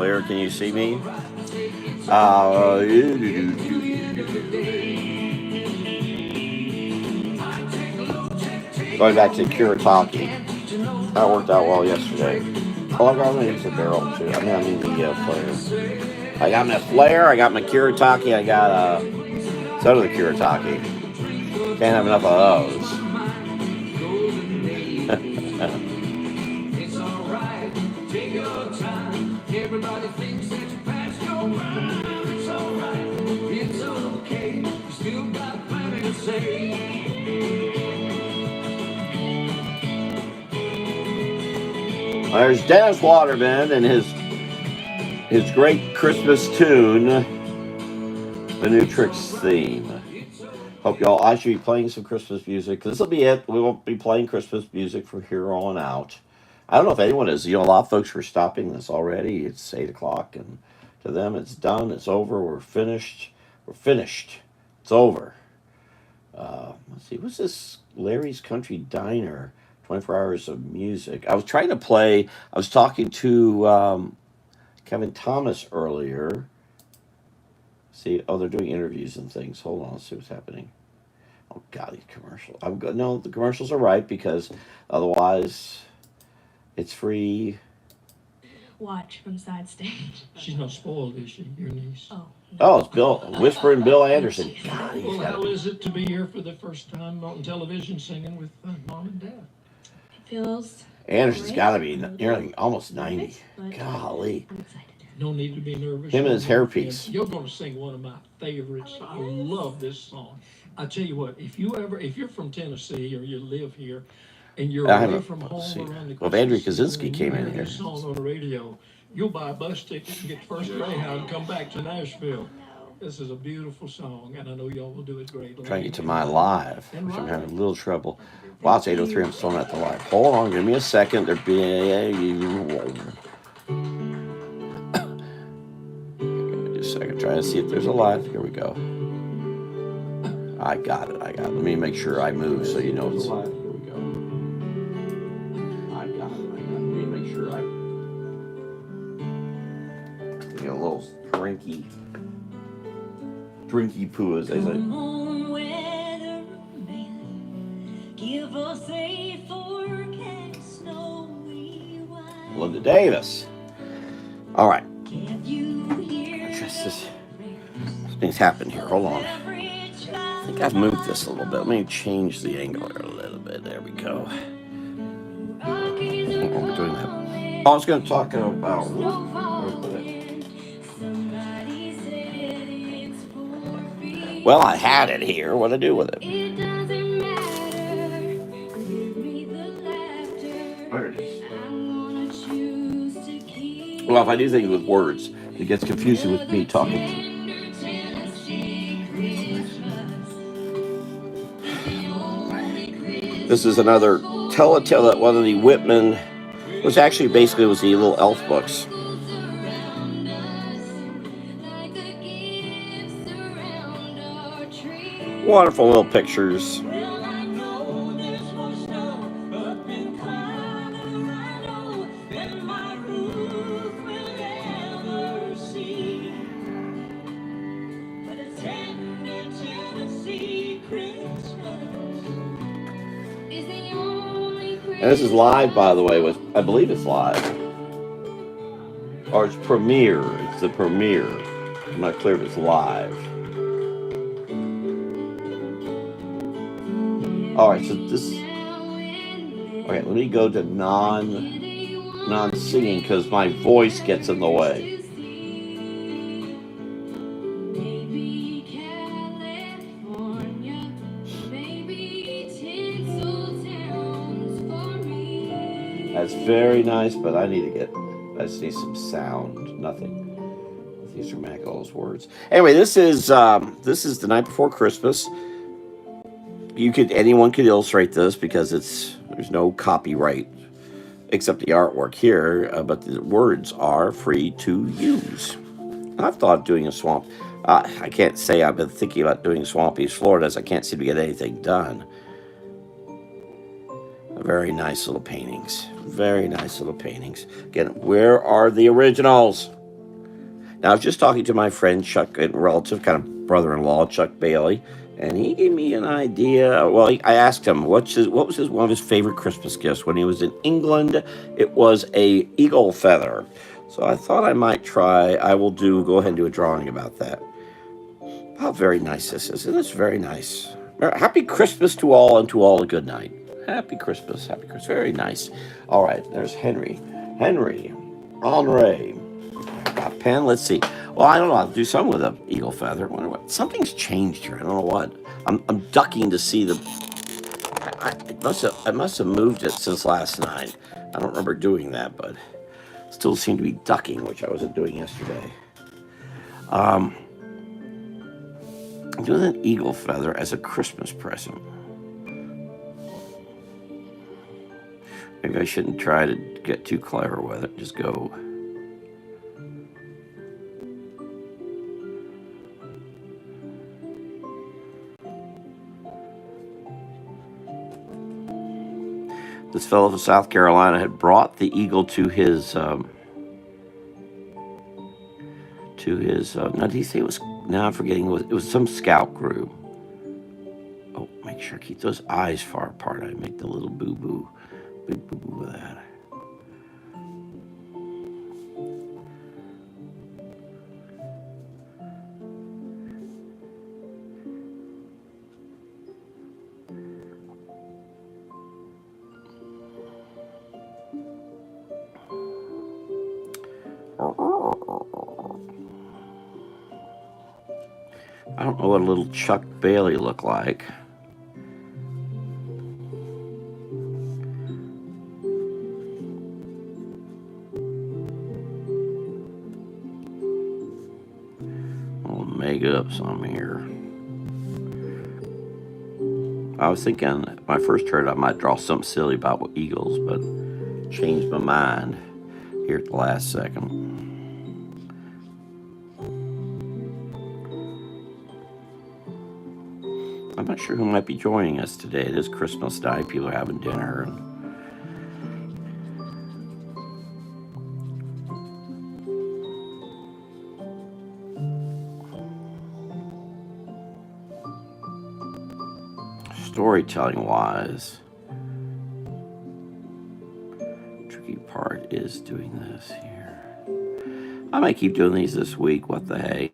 clear? Can you see me? Going back to Kurataki. That worked out well yesterday. Oh, I got to use the barrel too. I mean the flare. I got my flare. I got my Kurataki. I got so do the Kurataki. Can't have enough of those. Everybody thinks that you passed your mind. It's alright, it's okay. You still got plenty to say. There's Dennis Waterman and his great Christmas tune, the New Tricks theme. Hope y'all. I should be playing some Christmas music. This will be it. We won't be playing Christmas music from here on out. I don't know if anyone is. A lot of folks were stopping this already. It's 8 o'clock, and to them, it's done. It's over. We're finished. We're finished. It's over. Let's see. What's this? Larry's Country Diner. 24 hours of music. I was trying to play. I was talking to Kevin Thomas earlier. See, they're doing interviews and things. Hold on, let's see what's happening. Oh God, these commercials. I'm good. No, the commercials are right because otherwise, it's free. Watch from side stage. She's not spoiled, is she? Your niece. Oh. Oh, it's Bill Whispering Bill Anderson. God, well, how is it to be here for the first time on television singing with Mom and Dad? It feels. Anderson's got to be nearly almost 90. Golly. I'm excited. No need to be nervous. Him and his hairpiece. You're going to sing one of my favorites. I love this song. I tell you what, if you're from Tennessee or you live here, and you're away from home around the well, if Andrew Kaczynski came in here. This song on the radio, you'll buy a bus ticket and get the first Greyhound and come back to Nashville. This is a beautiful song, and I know y'all will do it great. Trying to get to my live, which I'm having a little trouble. Wow, it's 8:03. I'm still not at the live. Hold on, give me a second. Give me a second. Trying to see if there's a live. Here we go. I got it. Let me make sure I move so you know it's live. Here we go. I got it. Let me make sure I. Get a little drinky poo, as they say. Linda Davis. All right. This things happen here. Hold on. I think I've moved this a little bit. Let me change the angle a little bit. There we go. What are we doing that? I was going to talk about. Well, I had it here. What do I do with it? There it is. Well, if I do things with words, it gets confusing with me talking. This is another tell-a-tale that one of the Whitman, which actually basically was the little elf books. Wonderful little pictures. And this is live, by the way. I believe it's live. Or it's premiere. It's the premiere. I'm not clear if it's live. Alright, so this. Okay, let me go to non-singing because my voice gets in the way. That's very nice, but I just need some sound. Nothing. These are Mac words. Anyway, this is the night before Christmas. Anyone could illustrate this because there's no copyright except the artwork here, but the words are free to use. I've thought of doing a swamp. I can't say I've been thinking about doing Swamp East Florida, as I can't seem to get anything done. Very nice little paintings. Very nice little paintings. Again, where are the originals? Now, I was just talking to my friend Chuck, and relative, kind of brother-in-law, Chuck Bailey, and he gave me an idea. Well, I asked him what was one of his favorite Christmas gifts when he was in England. It was a eagle feather. So I thought I might try. Go ahead and do a drawing about that. How very nice this is. Isn't this very nice? Happy Christmas to all, and to all a good night. Happy Christmas. Happy Christmas. Very nice. All right, there's Henry. Henry. Got a pen. Let's see. Well, I don't know. I'll do some with an eagle feather. Wonder what. Something's changed here. I don't know what. I'm ducking to see the. I must have moved it since last night. I don't remember doing that, but still seem to be ducking, which I wasn't doing yesterday. I'm doing an eagle feather as a Christmas present. Maybe I shouldn't try to get too clever with it. Just go. This fellow from South Carolina had brought the eagle to his. Now, did he say it was? Now I'm forgetting. It was some scout group. Oh, make sure keep those eyes far apart. I make the little boo boo with that. I don't know what a little Chuck Bailey looked like. I'll make up some here. I was thinking when I first heard I might draw something silly about eagles, but changed my mind here at the last second. I'm not sure who might be joining us today. It is Christmas night. People are having dinner. Storytelling wise, tricky part is doing this here. I might keep doing these this week. What the hey?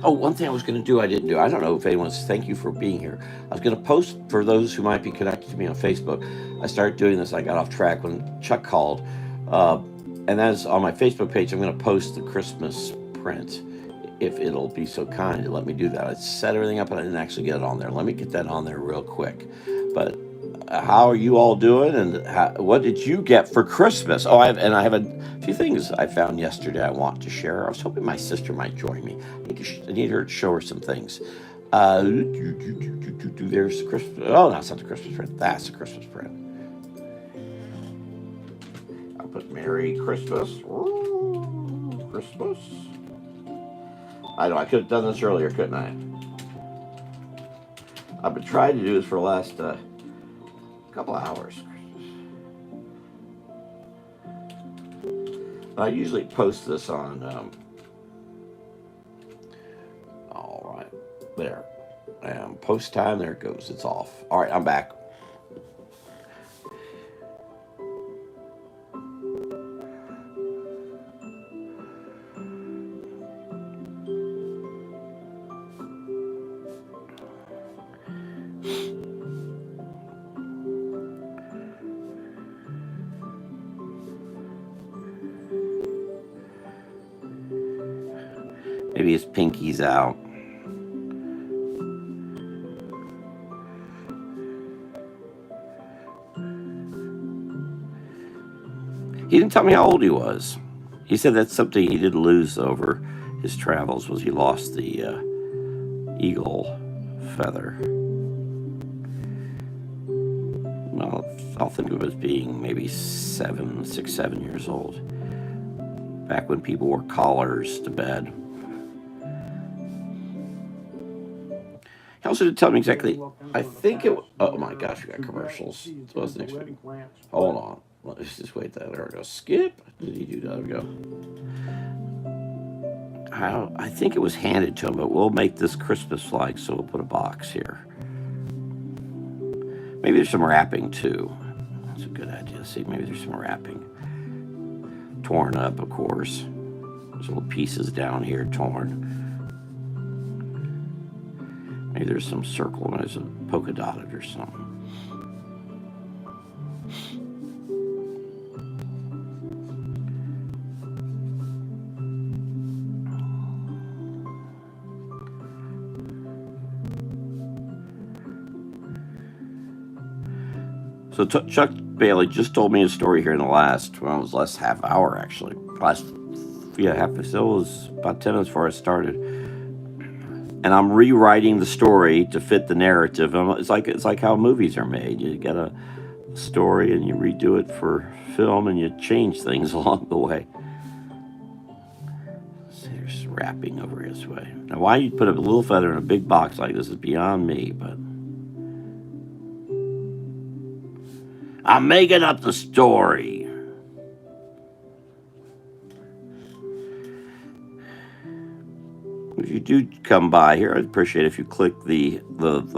Oh, one thing I was going to do, I didn't do. I don't know if anyone's. Thank you for being here. I was going to post for those who might be connected to me on Facebook. I started doing this. I got off track when Chuck called, and that's on my Facebook page. I'm going to post the Christmas print, if it'll be so kind to let me do that. I set everything up, and I didn't actually get it on there. Let me get that on there real quick. But how are you all doing, and what did you get for Christmas? Oh, I have a few things I found yesterday I want to share. I was hoping my sister might join me. I need her to show her some things. There's the Christmas. Oh, no, it's not the Christmas print. That's the Christmas print. I'll put Merry Christmas. Ooh, Christmas. I know, I could have done this earlier, couldn't I? I've been trying to do this for the last couple of hours. I usually post this on, all right, there. Post time, there it goes, it's off. All right, I'm back. Maybe his pinky's out. He didn't tell me how old he was. He said that's something he did lose over his travels, was he lost the eagle feather. Well, I'll think of it as being maybe 7 years old. Back when people wore collars to bed. He also didn't tell me exactly. I think it. Oh my gosh, we got commercials. So what's next week? Hold on. Let's just wait. There we go. Skip. Did he do that? There we go. I think it was handed to him, but we'll make this Christmas-like, so we'll put a box here. Maybe there's some wrapping too. That's a good idea. See, maybe there's some wrapping. Torn up, of course. There's little pieces down here torn. Maybe there's some circle and there's a polka dotted or something. So Chuck Bailey just told me a story here in the last half hour actually. Half. So it was about 10 minutes before I started, and I'm rewriting the story to fit the narrative. It's like how movies are made. You get a story and you redo it for film, and you change things along the way. So there's wrapping over this way. Now, why you put a little feather in a big box like this is beyond me, but I'm making up the story. If you do come by here, I'd appreciate if you click the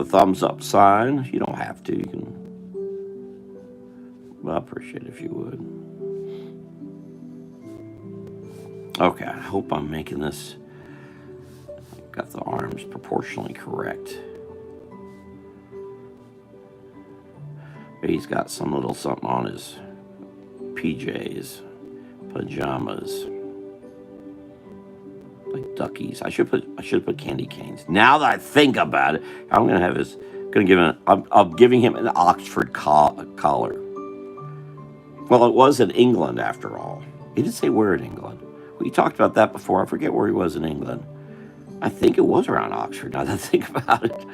thumbs up sign. You don't have to. You can. Well, I appreciate it if you would. Okay, I hope I'm making this. Got the arms proportionally correct. He's got some little something on his PJs, pajamas, like duckies. I should put candy canes. Now that I think about it, I'm giving him an Oxford collar. Well, it was in England after all. He didn't say where in England. We talked about that before. I forget where he was in England. I think it was around Oxford. Now that I think about it.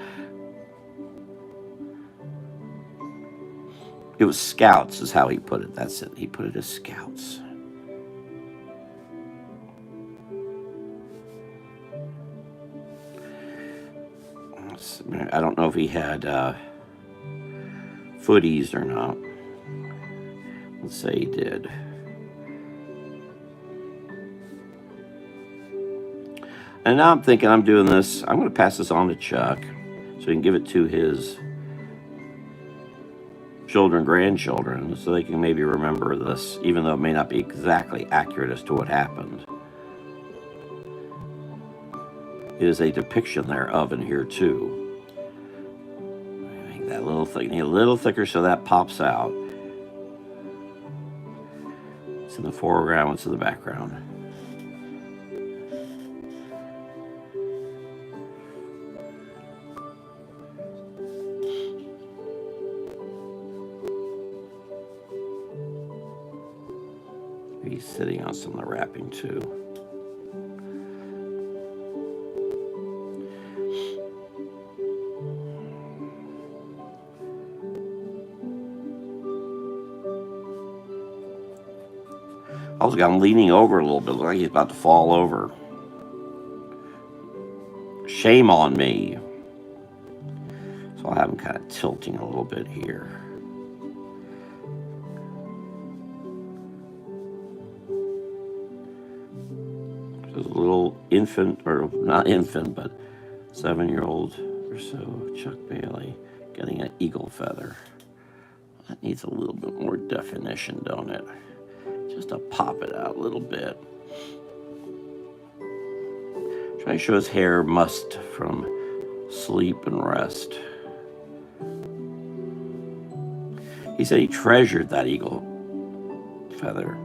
It was Scouts is how he put it. That's it. He put it as Scouts. I don't know if he had footies or not. Let's say he did. And now I'm thinking I'm doing this. I'm going to pass this on to Chuck so he can give it to his children, grandchildren, so they can maybe remember this, even though it may not be exactly accurate as to what happened. It is a depiction thereof in here too. Make that little thing a little thicker so that pops out. It's in the foreground, it's in the background. He's sitting on some of the wrapping too. I'm leaning over a little bit, like he's about to fall over. Shame on me. So I'll have him kind of tilting a little bit here. There's a little infant, or not infant, but 7-year-old or so, Chuck Bailey, getting an eagle feather. That needs a little bit more definition, don't it? Just to pop it out a little bit. Try to show his hair mussed from sleep and rest. He said he treasured that eagle feather.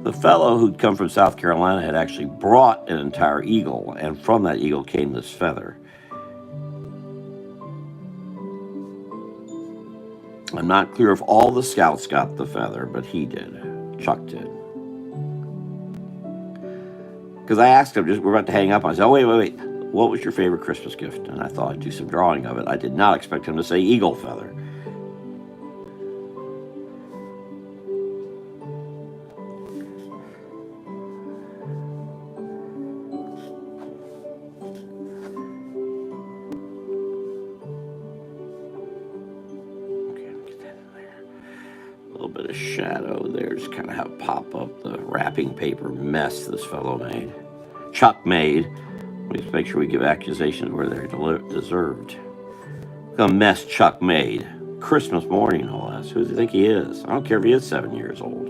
The fellow who'd come from South Carolina had actually brought an entire eagle, and from that eagle came this feather. I'm not clear if all the scouts got the feather, but he did. Chuck did. Because I asked him, we're about to hang up. I said, oh, wait. What was your favorite Christmas gift? And I thought I'd do some drawing of it. I did not expect him to say eagle feather. little bit of shadow there. Just kind of have pop up the wrapping paper mess this fellow made. Chuck made. Let's make sure we give accusations where they're deserved. A mess Chuck made. Christmas morning, no less. Who does he think he is? I don't care if he is 7 years old.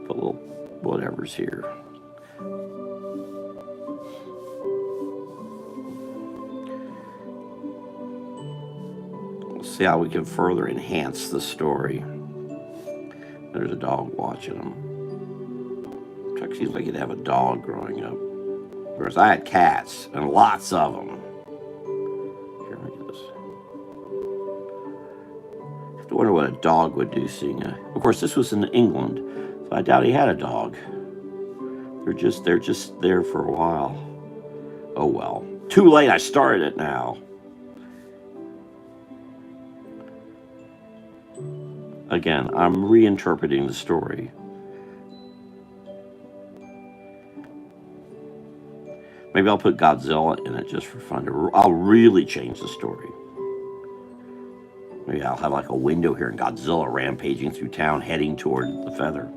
Put little whatever's here. Let's see how we can further enhance the story. There's a dog watching him. Chuck seems like he'd have a dog growing up. Whereas I had cats, and lots of them. Here we go. I have to wonder what a dog would do seeing a... Of course, this was in England, so I doubt he had a dog. They're just there for a while. Oh well. Too late, I started it now. Again, I'm reinterpreting the story. Maybe I'll put Godzilla in it just for fun. I'll really change the story. Maybe I'll have like a window here and Godzilla rampaging through town heading toward the feather.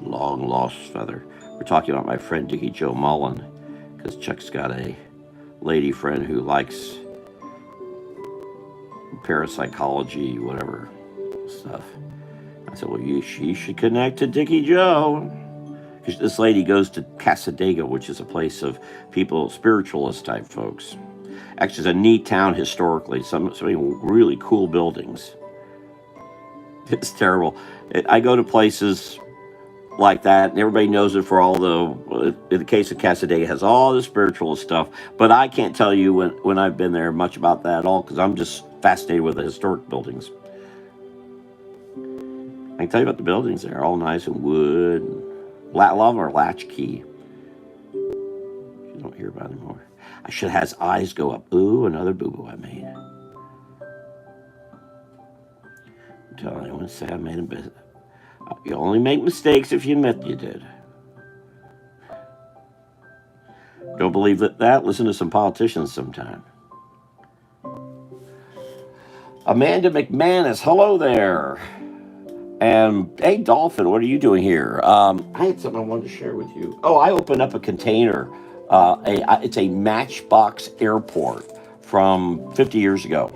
Long lost feather. We're talking about my friend Dickie Joe Mullen because Chuck's got a lady friend who likes parapsychology, whatever stuff. I said, well, she should connect to Dickie Joe. This lady goes to Casadega, which is a place of people, spiritualist type folks. Actually, it's a neat town historically. Some really cool buildings. It's terrible. I go to places like that, and everybody knows it for all the. In the case of Casadega, it has all the spiritualist stuff. But I can't tell you when I've been there much about that at all because I'm just fascinated with the historic buildings. I can tell you about the buildings there, all nice and wood. A lot of them are latchkey. You don't hear about anymore. I should have his eyes go up. Ooh, another boo-boo I made. I'm telling you, I want to say I made a bit. You only make mistakes if you admit you did. Don't believe that? Listen to some politicians sometime. Amanda McManus, hello there. And hey, Dolphin, what are you doing here? I had something I wanted to share with you. Oh, I opened up a container. It's a Matchbox airport from 50 years ago.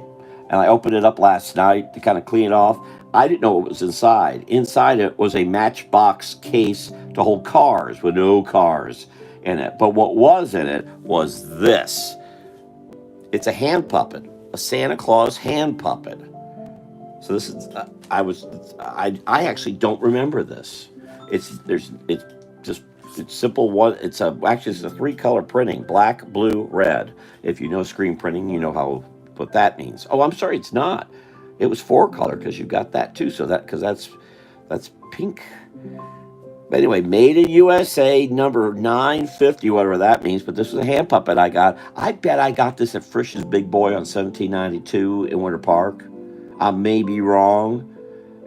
And I opened it up last night to kind of clean it off. I didn't know what was inside. Inside it was a Matchbox case to hold cars with no cars in it. But what was in it was this. It's a hand puppet, a Santa Claus hand puppet. So this is, I actually don't remember this. It's simple one. It's a 3-color printing, black, blue, red. If you know screen printing, you know what that means. Oh, I'm sorry, it's not. It was 4-color because you got that too. So that's pink. But anyway, made in USA, number 950, whatever that means. But this was a hand puppet I got. I bet I got this at Frisch's Big Boy on 1792 in Winter Park. I may be wrong,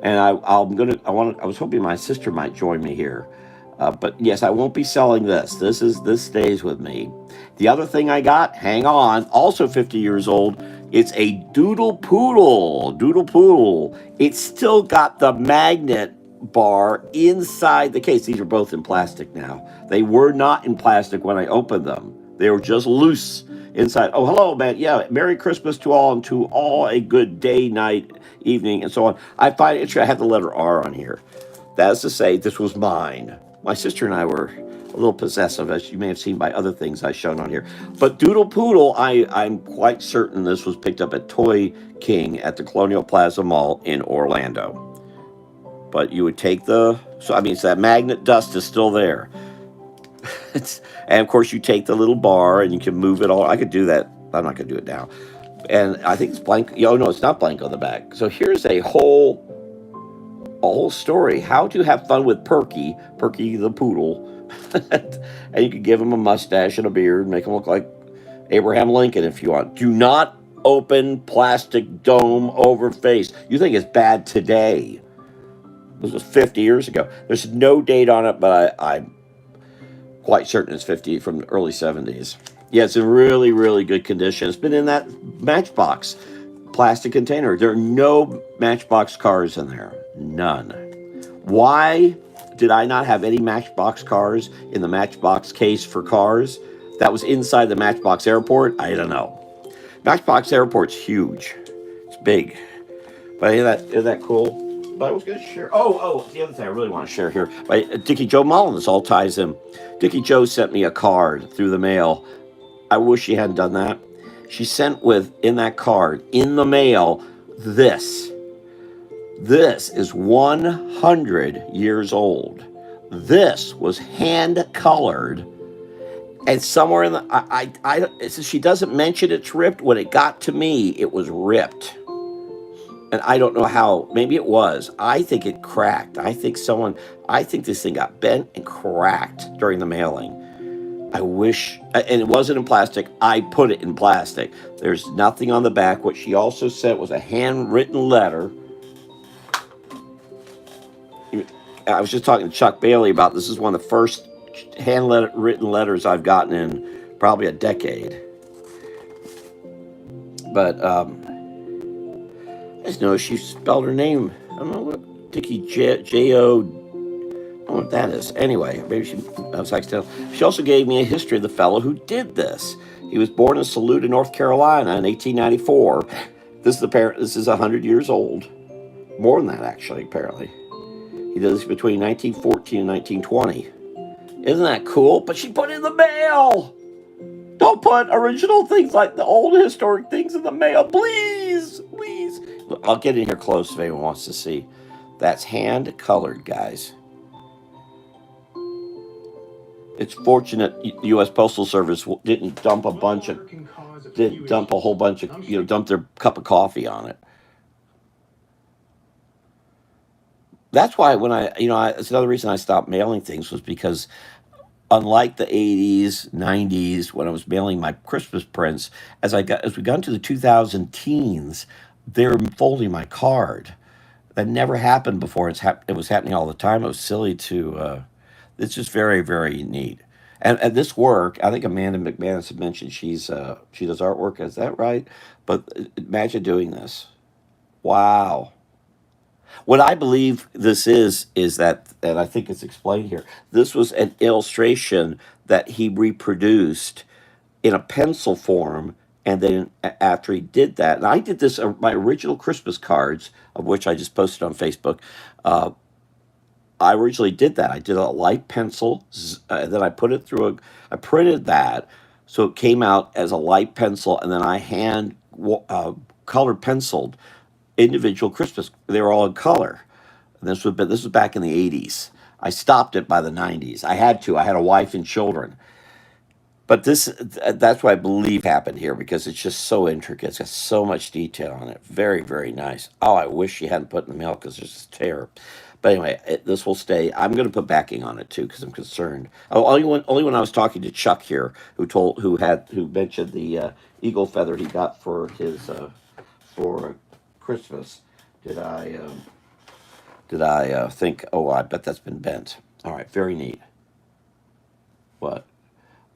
and I was hoping my sister might join me here, but yes, I won't be selling this. This stays with me. The other thing I got, hang on, also 50 years old. It's a Doodle Poodle. It's still got the magnet bar inside the case. These are both in plastic now. They were not in plastic when I opened them. They were just loose inside. Oh, hello, man. Yeah, Merry Christmas to all, and to all a good day, night, evening, and so on. I find it interesting. I have the letter R on here. That is to say, this was mine. My sister and I were a little possessive, as you may have seen by other things I've shown on here. But Doodle Poodle, I'm quite certain this was picked up at Toy King at the Colonial Plaza Mall in Orlando. But you would take so that magnet dust is still there. And of course, you take the little bar and you can move it all. I could do that. I'm not going to do it now. And I think it's blank. Oh, no, it's not blank on the back. So here's a whole story. How to have fun with Perky the poodle. And you could give him a mustache and a beard, make him look like Abraham Lincoln if you want. Do not open plastic dome over face. You think it's bad today. This was 50 years ago. There's no date on it, but I'm quite certain it's 50 from the early 70s. Yeah, it's in really, really good condition. It's been in that Matchbox plastic container. There are no Matchbox cars in there. None. Why did I not have any Matchbox cars in the Matchbox case for cars that was inside the Matchbox airport? I don't know. Matchbox airport's huge. It's big. But isn't that cool? But I was going to share. The other thing I really want to share here. By Dickie Joe Mullins, all ties in. Dickie Joe sent me a card through the mail. I wish she hadn't done that. She sent in that card, in the mail, this. This is 100 years old. This was hand colored, and somewhere in the she doesn't mention it's ripped. When it got to me, it was ripped, and I don't know how. Maybe it was. I think it cracked. I think this thing got bent and cracked during the mailing. I wish, and it wasn't in plastic. I put it in plastic. There's nothing on the back. What she also sent was a handwritten letter. I was just talking to Chuck Bailey about this. Is one of the first handwritten letters I've gotten in probably a decade. But I just know she spelled her name. I don't know what Dickie J-O. I don't know what that is. Anyway, maybe I was accidental. She also gave me a history of the fellow who did this. He was born in Saluda, North Carolina in 1894. This is 100 years old. More than that, actually, apparently. He did this between 1914 and 1920. Isn't that cool? But she put it in the mail. Don't put original things like the old historic things in the mail. Please, please. Look, I'll get in here close if anyone wants to see. That's hand colored, guys. It's fortunate the U.S. Postal Service didn't dump a whole bunch of dump their cup of coffee on it. That's why it's another reason I stopped mailing things was because unlike the 80s, 90s, when I was mailing my Christmas prints, as we got into the 2000 teens, they're folding my card. That never happened before. It was happening all the time. It was silly to. It's just very, very neat. And this work, I think Amanda McManus had mentioned she does artwork. Is that right? But imagine doing this. Wow. What I believe this is that, and I think it's explained here, this was an illustration that he reproduced in a pencil form. And then after he did that, and I did this, my original Christmas cards, of which I just posted on Facebook, I originally did that. I did a light pencil, then I put it through I printed that, so it came out as a light pencil, and then I hand color penciled individual Christmas. They were all in color. And this was back in the 80s. I stopped it by the 90s. I had to. I had a wife and children. But that's what I believe happened here because it's just so intricate. It's got so much detail on it. Very, very nice. Oh, I wish she hadn't put it in the mail because there's this tear. But anyway, this will stay. I'm going to put backing on it too because I'm concerned. Oh, only when I was talking to Chuck here, who mentioned the eagle feather he got for his for Christmas, did I think? Oh, I bet that's been bent. All right, very neat. What?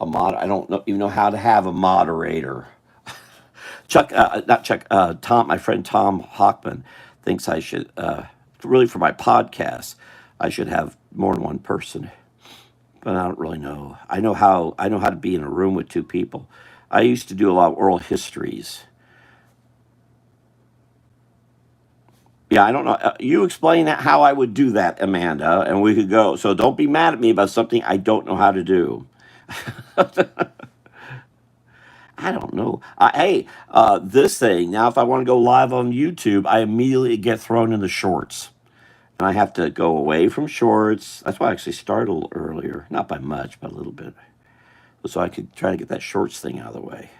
I don't even know how to have a moderator. Chuck, not Chuck, Tom, my friend Tom Hockman thinks I should, really for my podcast, I should have more than one person. But I don't really know. I know how to be in a room with two people. I used to do a lot of oral histories. Yeah, I don't know. You explain how I would do that, Amanda, and we could go. So don't be mad at me about something I don't know how to do. I don't know. This thing, now if I want to go live on YouTube, I immediately get thrown in the shorts. And I have to go away from shorts. That's why I actually started a little earlier. Not by much, but a little bit. So I could try to get that shorts thing out of the way.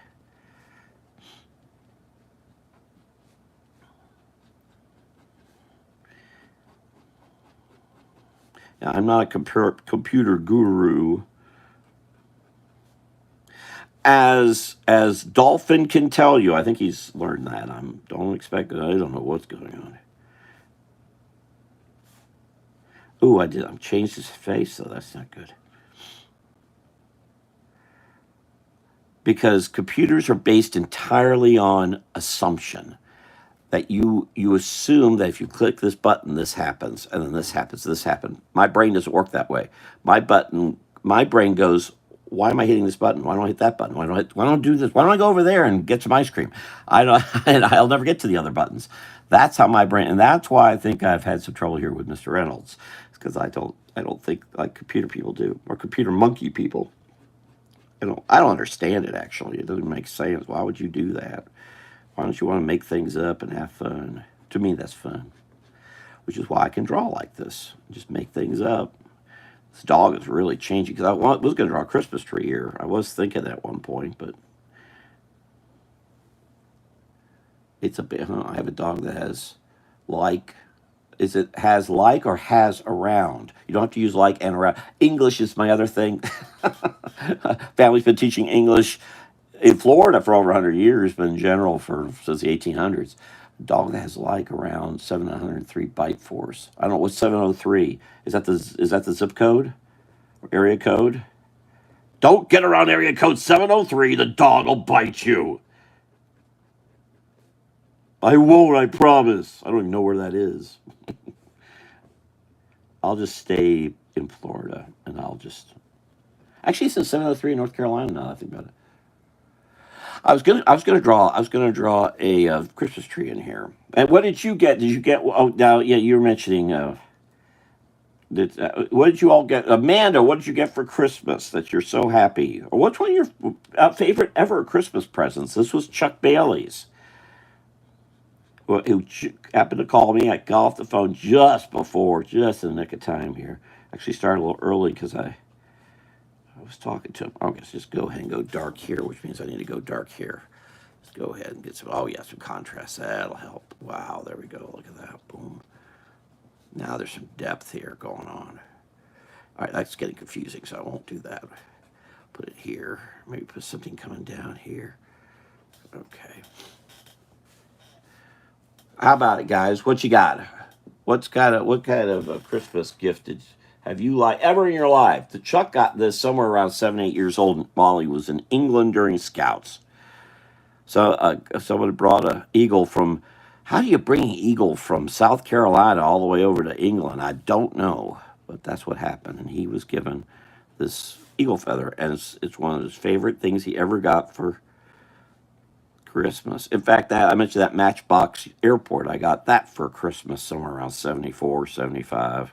Now, I'm not a computer guru. As Dolphin can tell you, I think he's learned that. I don't know what's going on. Ooh, I've changed his face, so that's not good. because computers are based entirely on assumption that you assume that if you click this button, this happens, and then this happens, this happens. My brain doesn't work that way. My brain goes, why am I hitting this button? Why don't I hit that button? Why don't I do this? Why don't I go over there and get some ice cream? I don't, and I'll never get to the other buttons. That's how my brain, and that's why I think I've had some trouble here with Mr. Reynolds, because I don't think like computer people do, or computer monkey people. I don't understand it actually. It doesn't make sense. Why would you do that? Why don't you want to make things up and have fun? To me, that's fun, which is why I can draw like this. Just make things up. This dog is really changing because I was going to draw a Christmas tree here. I was thinking at one point, but it's a bit. I have a dog that has like. Is it has like or has around? You don't have to use like and around. English is my other thing. Family's been teaching English in Florida for over 100 years, but in general since the 1800s. A dog that has like around 703 bite force. I don't know what's 703. Is that the zip code? Or area code? Don't get around area code 703. The dog will bite you. I won't. I promise. I don't even know where that is. I'll just stay in Florida, and I'll just. Actually, it says 703 in North Carolina. Now that I think about it. I was gonna draw a Christmas tree in here. And what did you get? Did you get? Oh, now yeah, you were mentioning. What did you all get, Amanda? What did you get for Christmas that you're so happy? Or what's one of your favorite ever Christmas presents? This was Chuck Bailey's, who happened to call me. I got off the phone just in the nick of time here. Actually, started a little early because I was talking to him. Okay, let's just go ahead and go dark here, which means I need to go dark here. Let's go ahead and get some, oh yeah, some contrast. That'll help. Wow, there we go. Look at that. Boom. Now there's some depth here going on. All right, that's getting confusing, so I won't do that. Put it here. Maybe put something coming down here. Okay. How about it, guys? What you got? What kind of a Christmas gift have you like ever in your life? The Chuck got this somewhere around 7, 8 years old. And Molly was in England during Scouts. So someone brought an eagle from. How do you bring an eagle from South Carolina all the way over to England? I don't know, but that's what happened. And he was given this eagle feather, and it's one of his favorite things he ever got for Christmas. In fact, I mentioned that Matchbox Airport. I got that for Christmas somewhere around 74, 75.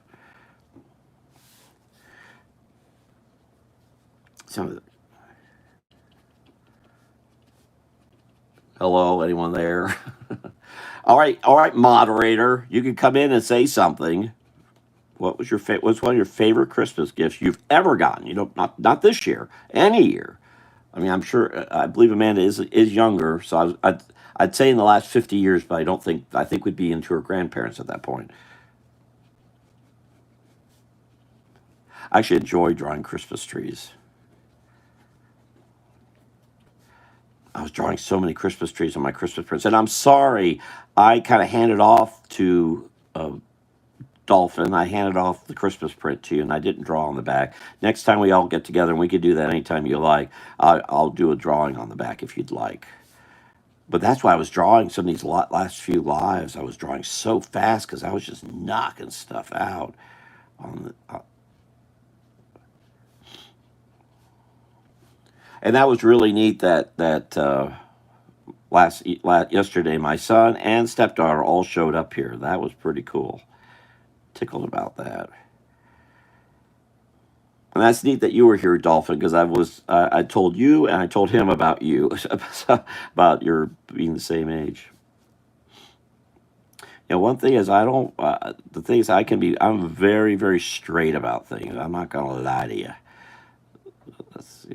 So, hello, anyone there? All right, moderator, you can come in and say something. What's one of your favorite Christmas gifts you've ever gotten? Not this year, any year. I mean, I'm sure. I believe Amanda is younger, so I'd say in the last 50 years, but I think we'd be into her grandparents at that point. I actually enjoy drawing Christmas trees. I was drawing so many Christmas trees on my Christmas prints, and I'm sorry, I kind of handed off to Dolphin. I handed off the Christmas print to you, and I didn't draw on the back. Next time we all get together, and we could do that anytime you like, I'll do a drawing on the back if you'd like. But that's why I was drawing some of these last few lives. I was drawing so fast because I was just knocking stuff out on the. And that was really neat that yesterday my son and stepdaughter all showed up here. That was pretty cool. Tickled about that. And that's neat that you were here, Dolphin, because I told you and I told him about you, about your being the same age. One thing is the thing is I'm very, very straight about things. I'm not going to lie to you. That's.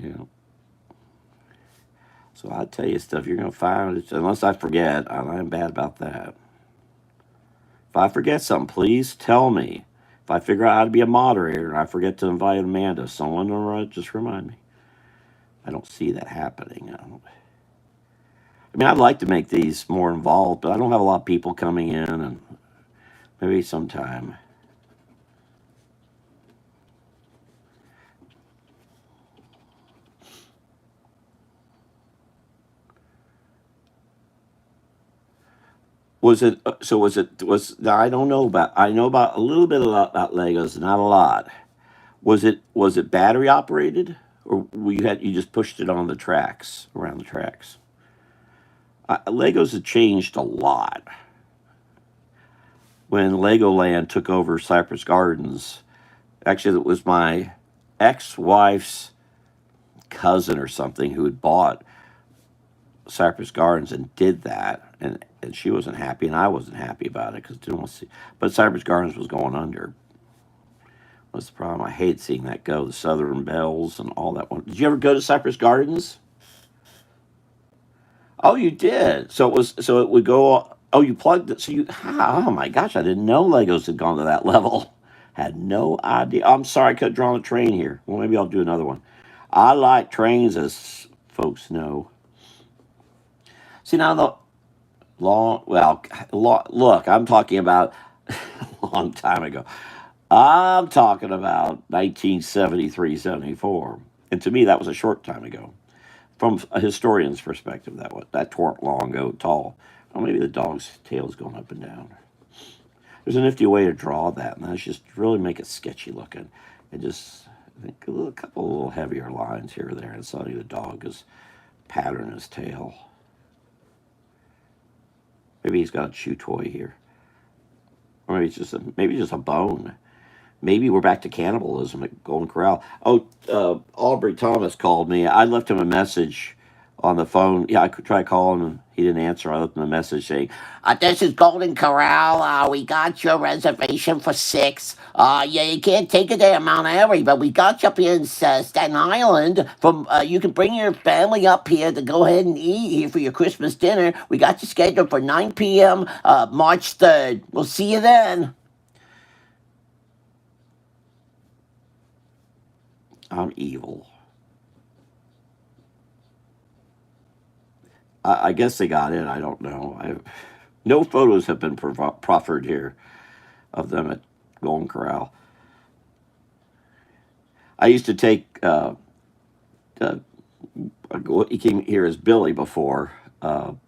So I'll tell you stuff you're going to find, unless I forget. I'm bad about that. If I forget something, please tell me. If I figure out how to be a moderator and I forget to invite Amanda, someone will just remind me. I don't see that happening. I mean, I'd like to make these more involved, but I don't have a lot of people coming in, and maybe sometime. Was it so? Was now I don't know about. I know about a little bit about Legos, not a lot. Was it battery operated, or you just pushed it on the tracks around the tracks? Legos have changed a lot. When Legoland took over Cypress Gardens, actually it was my ex-wife's cousin or something who had bought Cypress Gardens and did that, and she wasn't happy, and I wasn't happy about it because didn't want to see. But Cypress Gardens was going under. What's the problem? I hate seeing that go. The Southern Bells and all that one. Did you ever go to Cypress Gardens? Oh, you did. So it was. So it would go. Oh, you plugged it. So you. Oh my gosh! I didn't know Legos had gone to that level. Had no idea. I'm sorry I could have drawn a train here. Well, maybe I'll do another one. I like trains, as folks know. See now the long. Well, look, I'm talking about a long time ago. I'm talking about 1973, 74. And to me, that was a short time ago. From a historian's perspective, that weren't long ago at all. Well, maybe the dog's tail is going up and down. There's a nifty way to draw that, and that's just really make it sketchy looking. And just I think a couple of little heavier lines here or there, and suddenly the dog is patterning his tail. Maybe he's got a chew toy here. Or maybe just a bone. Maybe we're back to cannibalism at Golden Corral. Oh, Aubrey Thomas called me. I left him a message on the phone. Yeah, I could try calling him. He didn't answer. I left him a message saying, "This is Golden Corral. We got your reservation for 6. Yeah, you can't take it there in Mount Airy, but we got you up here in Staten Island. You can bring your family up here to go ahead and eat here for your Christmas dinner. We got you scheduled for 9 p.m. March 3rd. We'll see you then." I'm evil. I guess they got in. I don't know. No photos have been proffered here of them at Golden Corral. I used to take. He came here as Billy before, and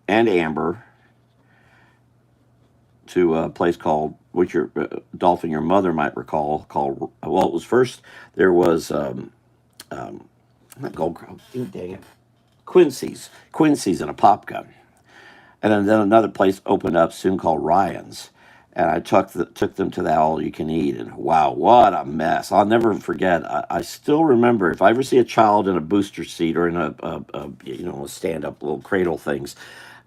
Amber to a place called, which your Dolphin, your mother might recall, called. Well, it was first there was not Golden Corral. Dang it. Quincy's and a pop gun. And then another place opened up soon called Ryan's. And I took them to that all you can eat. And wow, what a mess. I'll never forget. I still remember if I ever see a child in a booster seat or in a stand up little cradle things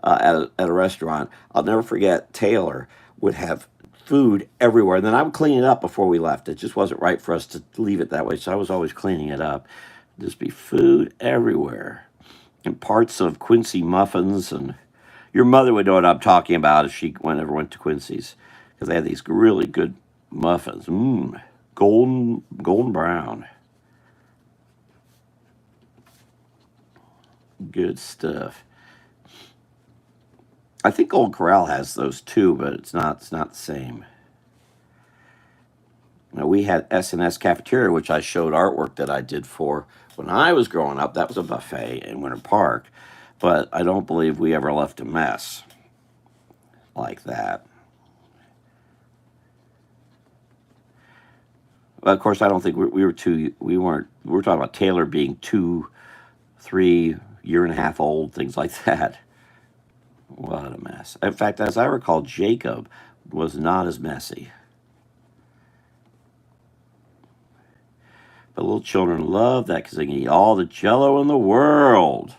at a restaurant, I'll never forget Taylor would have food everywhere. And then I would clean it up before we left. It just wasn't right for us to leave it that way. So I was always cleaning it up. Just be food everywhere. And parts of Quincy muffins, and your mother would know what I'm talking about if she went to Quincy's, because they had these really good muffins, golden brown, good stuff. I think Golden Corral has those too, but it's not the same. Now, we had S&S Cafeteria, which I showed artwork that I did for when I was growing up. That was a buffet in Winter Park, but I don't believe we ever left a mess like that. Well, of course, I don't think we were talking about Taylor being 2, 3, year and a half old, things like that. What a mess. In fact, as I recall, Jacob was not as messy. But little children love that because they can eat all the Jell-O in the world.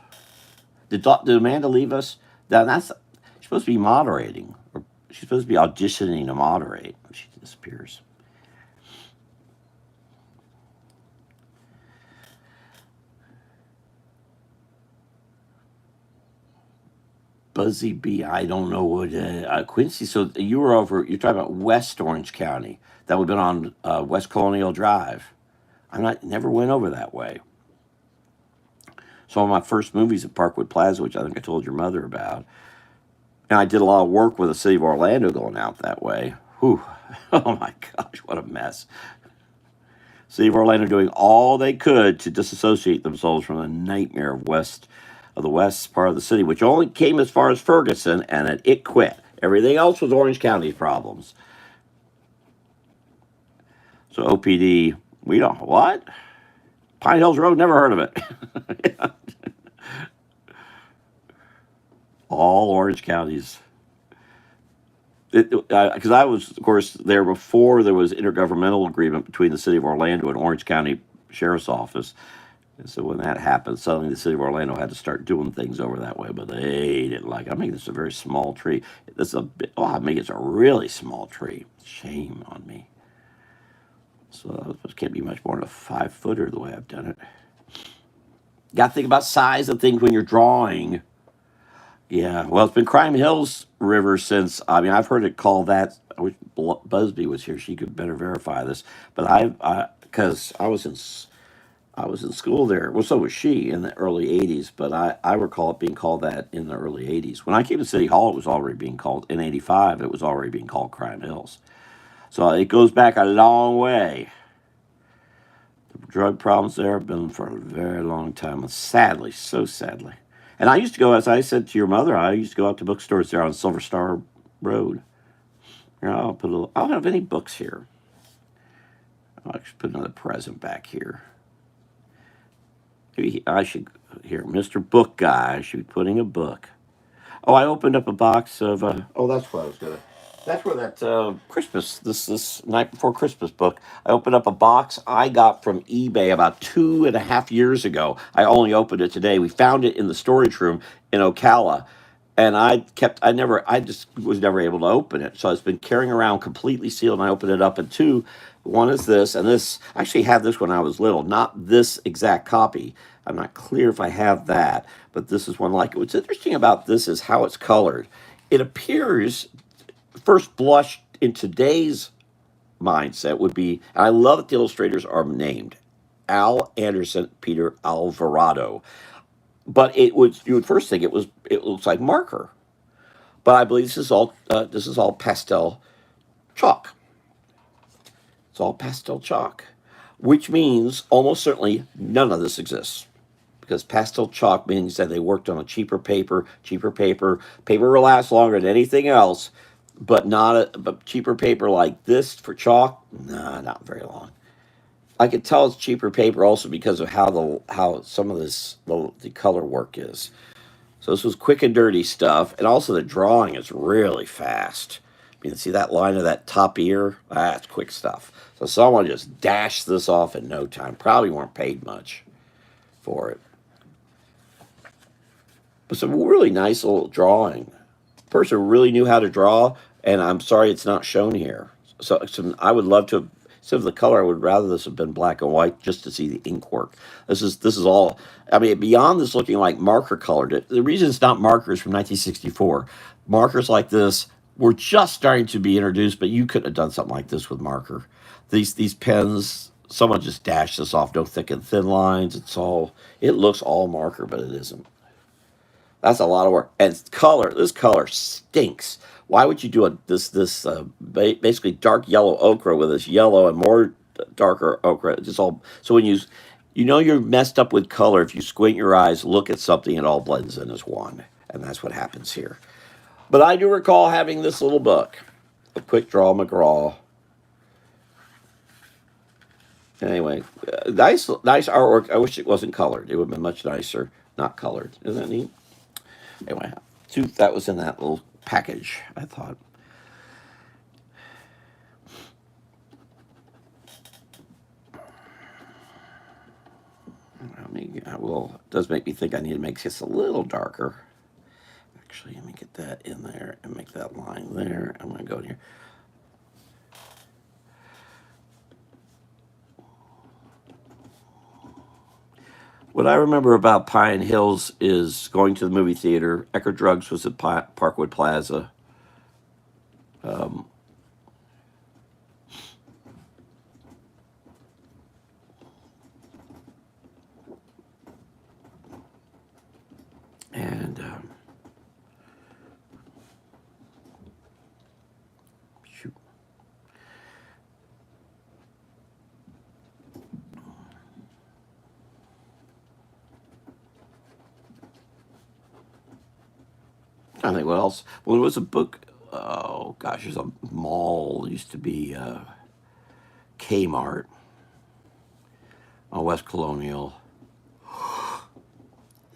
Did Amanda leave us? She's supposed to be moderating, or she's supposed to be auditioning to moderate. She disappears. Buzzy B, I don't know what Quincy. So you're talking about West Orange County. That would have been on West Colonial Drive. Never went over that way. Some of my first movies at Parkwood Plaza, which I think I told your mother about. And I did a lot of work with the city of Orlando going out that way. Whew. Oh my gosh, what a mess. City of Orlando doing all they could to disassociate themselves from the nightmare of West of the west part of the city, which only came as far as Ferguson, and it quit. Everything else was Orange County's problems. So OPD, we don't, what? Pine Hills Road, never heard of it. All Orange Counties. Because I was, of course, there before there was intergovernmental agreement between the city of Orlando and Orange County Sheriff's Office. And so when that happened, suddenly the city of Orlando had to start doing things over that way, but they didn't like it. I mean, this is a very small tree. This is a bit, oh, I mean, it's a really small tree. Shame on me. So this can't be much more than a 5-footer the way I've done it. Got to think about size of things when you're drawing. Yeah, well, it's been Crime Hills River since, I mean, I've heard it called that. I wish Busby was here. She could better verify this. But because I was in school there. Well, so was she in the early 80s, but I recall it being called that in the early 80s. When I came to City Hall, it was already being called, in 85, it was already being called Crime Hills. So it goes back a long way. The drug problems there have been for a very long time, sadly, so sadly. And I used to go, as I said to your mother, I used to go out to bookstores there on Silver Star Road. Here, I don't have any books here. I'll actually put another present back here. Maybe I should, here, Mr. Book Guy, I should be putting a book. Oh, I opened up a box of, oh, that's what I was going to, that's where that Christmas, this Night Before Christmas book, I opened up a box I got from eBay about 2.5 years ago. I only opened it today. We found it in the storage room in Ocala. And I just was never able to open it. So it's been carrying around completely sealed, and I opened it up. And one is this, and this, I actually had this when I was little, not this exact copy. I'm not clear if I have that, but this is one like it. What's interesting about this is how it's colored. It appears, first blush in today's mindset would be, and I love that the illustrators are named, Al Anderson, Peter Alvarado. But you would first think it looks like marker. But I believe this is all pastel chalk. It's all pastel chalk, which means almost certainly none of this exists. Because pastel chalk means that they worked on a cheaper paper. Paper will last longer than anything else, but but cheaper paper like this for chalk, nah, not very long. I could tell it's cheaper paper also because of how some of the color work is. So this was quick and dirty stuff, and also the drawing is really fast. You can see that line of that top ear? That's quick stuff. So someone just dashed this off in no time. Probably weren't paid much for it. But some really nice little drawing. Person who really knew how to draw, and I'm sorry it's not shown here. So I would love to, instead of the color, I would rather this have been black and white just to see the ink work. This is all, I mean, beyond this looking like marker colored, the reason it's not markers from 1964, markers like this were just starting to be introduced, but you couldn't have done something like this with marker. These pens, someone just dashed this off, no thick and thin lines. It looks all marker, but it isn't. That's a lot of work. And this color stinks. Why would you do this basically dark yellow ochre with this yellow and more darker ochre? Just all, so when you're messed up with color if you squint your eyes, look at something, it all blends in as one. And that's what happens here. But I do recall having this little book, A Quick Draw McGraw. Anyway, nice artwork. I wish it wasn't colored. It would have been much nicer not colored. Isn't that neat? Anyway, that was in that little package, I thought. It does make me think I need to make this a little darker. Actually, let me get that in there and make that line there. I'm going to go in here. What I remember about Pine Hills is going to the movie theater. Eckerd Drugs was at Parkwood Plaza. And shoot. I think what else. Well, there was a book. Oh gosh, there's a mall. It used to be Kmart on West Colonial.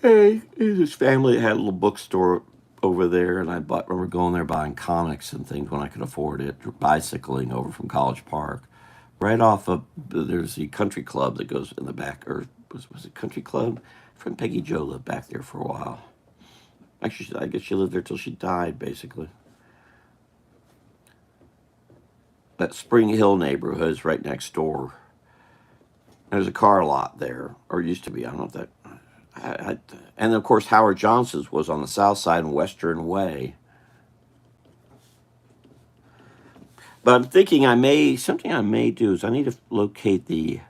Hey, his family had a little bookstore over there, and remember going there buying comics and things when I could afford it, bicycling over from College Park. Right off of, there's the country club that goes in the back, or was it country club? Friend Peggy Jo lived back there for a while. Actually, I guess she lived there till she died, basically. That Spring Hill neighborhood is right next door. There's a car lot there, or used to be. I don't know if that. And of course, Howard Johnson's was on the south side in Western Way. But I'm thinking something I may do is I need to locate the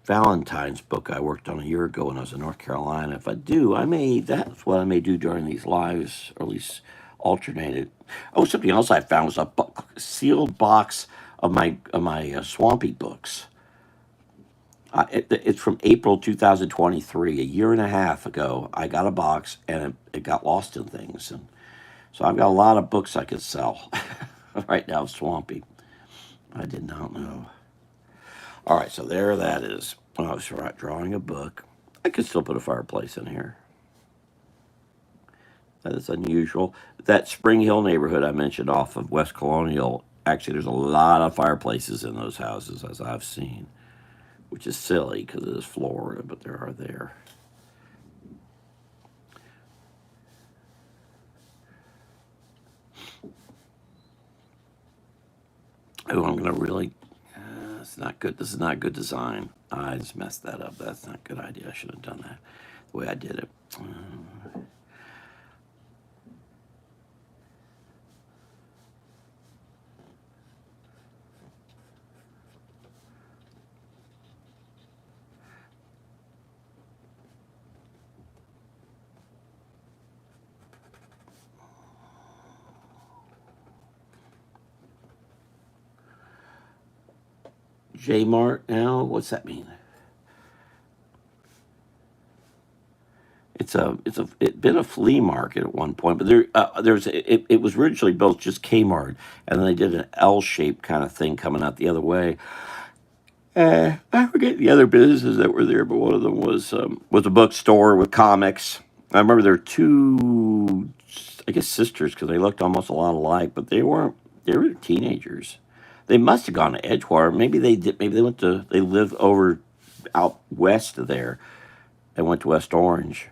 Valentine's book I worked on a year ago when I was in North Carolina. If I do, that's what I may do during these lives, or at least alternated. Oh, something else I found was a sealed box of my Swampy books. It's from April 2023, a year and a half ago. I got a box and it got lost in things. And so I've got a lot of books I could sell right now, Swampy. I did not know. All right, so there that is. When I was drawing a book, I could still put a fireplace in here. That is unusual. That Spring Hill neighborhood I mentioned off of West Colonial, actually, there's a lot of fireplaces in those houses, as I've seen, which is silly because it is Florida, but there are there. Oh, I'm going to really... it's not good. This is not good design. I just messed that up. That's not a good idea. I should have done that the way I did it. J-Mart now? What's that mean? It's been a flea market at one point, but it was originally built just Kmart, and then they did an L-shaped kind of thing coming out the other way. I forget the other businesses that were there, but one of them was a bookstore with comics. I remember there were two, I guess, sisters because they looked almost a lot alike, but they weren't. They were teenagers. They must have gone to Edgewater. Maybe they did. Maybe they lived over out west of there and went to West Orange.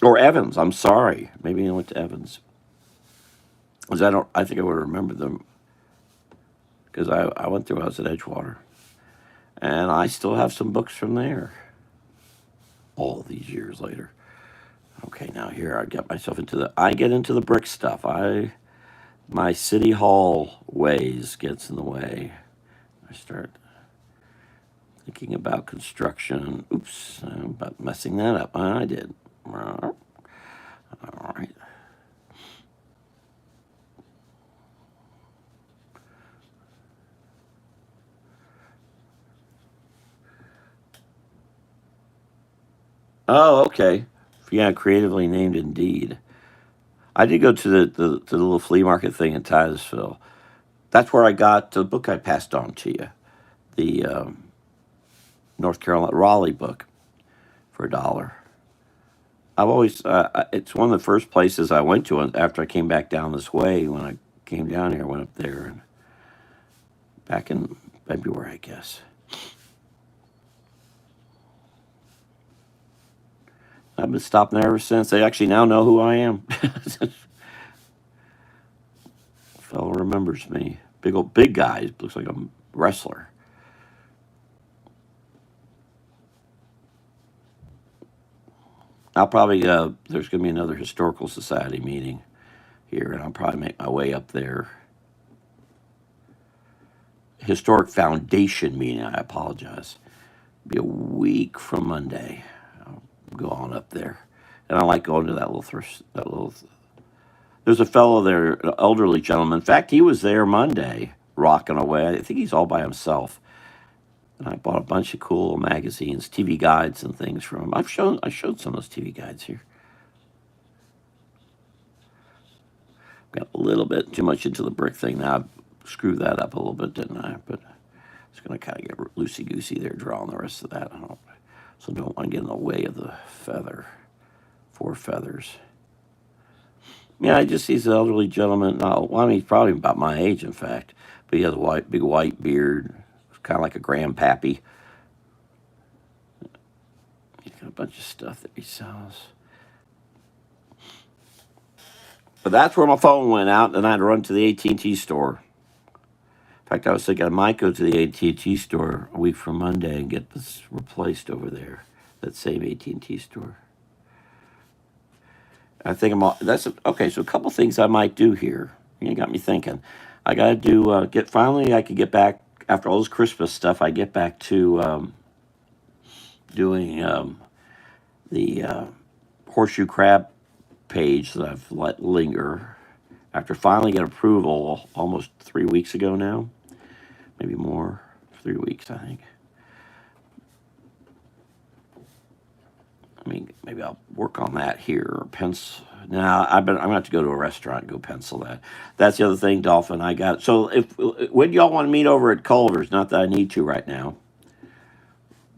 Or Evans, I'm sorry. Maybe they went to Evans. Because I think I would remember them. Because I went through, I was at Edgewater. And I still have some books from there. All these years later. Okay, now here I get myself I get into the brick stuff. My City Hall ways gets in the way. I start thinking about construction. Oops, I'm about messing that up. I did. All right. Oh, okay. Yeah, creatively named indeed. I did go to the little flea market thing in Titusville. That's where I got the book I passed on to you, the North Carolina Raleigh book for $1. I've always it's one of the first places I went to after I came back down this way. When I came down here, I went up there and back in February, I guess. I've been stopping there ever since. They actually now know who I am. Fellow remembers me. Big guy. Looks like a wrestler. I'll probably there's going to be another historical society meeting here, and I'll probably make my way up there. Historic Foundation meeting. I apologize. It'll be a week from Monday. I'll go on up there, and I like going to that little. There's a fellow there, an elderly gentleman. In fact, he was there Monday, rocking away. I think he's all by himself. And I bought a bunch of cool magazines, TV guides, and things from him. I showed some of those TV guides here. little bit too much into the brick thing. Now I screwed that up a little bit, didn't I? But it's going to kind of get loosey-goosey there, drawing the rest of that. So don't want to get in the way of the feather. 4 feathers. Yeah, I just see this elderly gentleman. Well, I mean, he's probably about my age, in fact. But he has a big white beard, kind of like a grandpappy. He's got a bunch of stuff that he sells. But that's where my phone went out, and I had to run to the AT&T store. In fact, I was thinking I might go to the AT&T store a week from Monday and get this replaced over there, that same AT&T store. I think okay. So a couple things I might do here. You got me thinking. I got to do finally. I could get back after all this Christmas stuff. I get back to doing the horseshoe crab page that I've let linger after finally get approval almost 3 weeks ago now, maybe more, 3 weeks I think. I mean, maybe I'll work on that here or pencil. Now I'm going to have to go to a restaurant and go pencil that. That's the other thing, Dolphin. I got so when y'all want to meet over at Culver's? Not that I need to right now,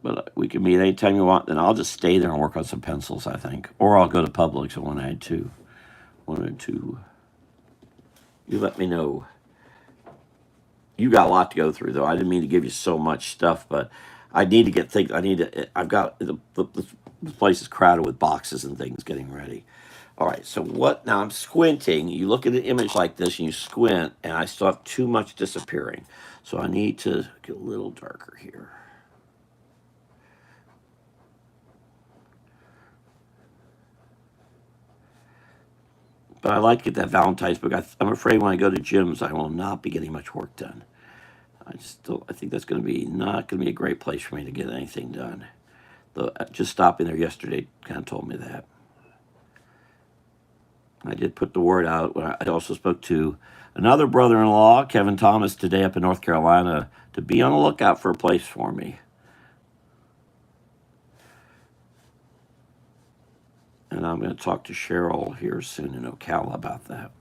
but we can meet anytime you want. Then I'll just stay there and work on some pencils, I think, or I'll go to Publix when I had to. Wanted to. You let me know. You got a lot to go through, though. I didn't mean to give you so much stuff, but I need to get things. I've got the place is crowded with boxes and things getting ready. All right, so what? Now I'm squinting. You look at an image like this and you squint, and I still have too much disappearing. So I need to get a little darker here. But I like to get that Valentine's book. I'm afraid when I go to gyms, I will not be getting much work done. I think that's going to be not going to be a great place for me to get anything done. Though just stopping there yesterday kind of told me that. I did put the word out. I also spoke to another brother-in-law, Kevin Thomas, today up in North Carolina, to be on the lookout for a place for me. And I'm going to talk to Cheryl here soon in Ocala about that.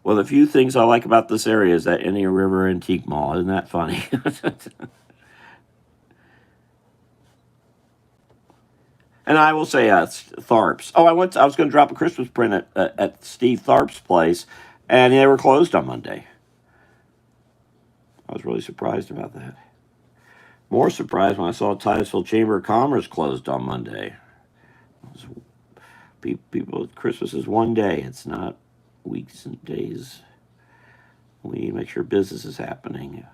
Well, the few things I like about this area is that Indian River Antique Mall. Isn't that funny? And I will say, Tharp's. Oh, I was going to drop a Christmas print at Steve Tharp's place, and they were closed on Monday. I was really surprised about that. More surprised when I saw Titusville Chamber of Commerce closed on Monday. People, Christmas is one day. It's not weeks and days. We make sure business is happening.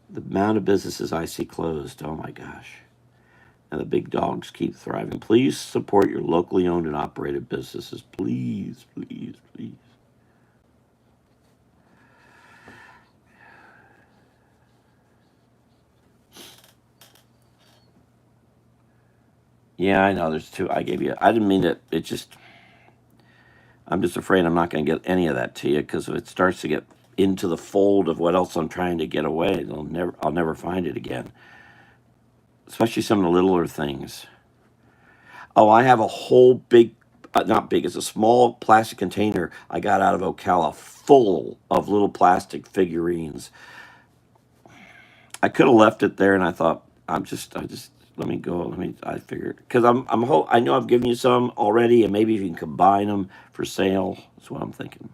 The amount of businesses I see closed, oh my gosh. And the big dogs keep thriving. Please support your locally owned and operated businesses. Please, please, please. Yeah, I know. There's two. I didn't mean it. I'm just afraid I'm not going to get any of that to you because if it starts to get into the fold of what else I'm trying to get away, I'll never find it again. Especially some of the littler things. Oh, I have a whole big, not big, it's a small plastic container I got out of Ocala full of little plastic figurines. I could have left it there, and I thought, let me go. I figured, because I know I've given you some already, and maybe you can combine them for sale. That's what I'm thinking.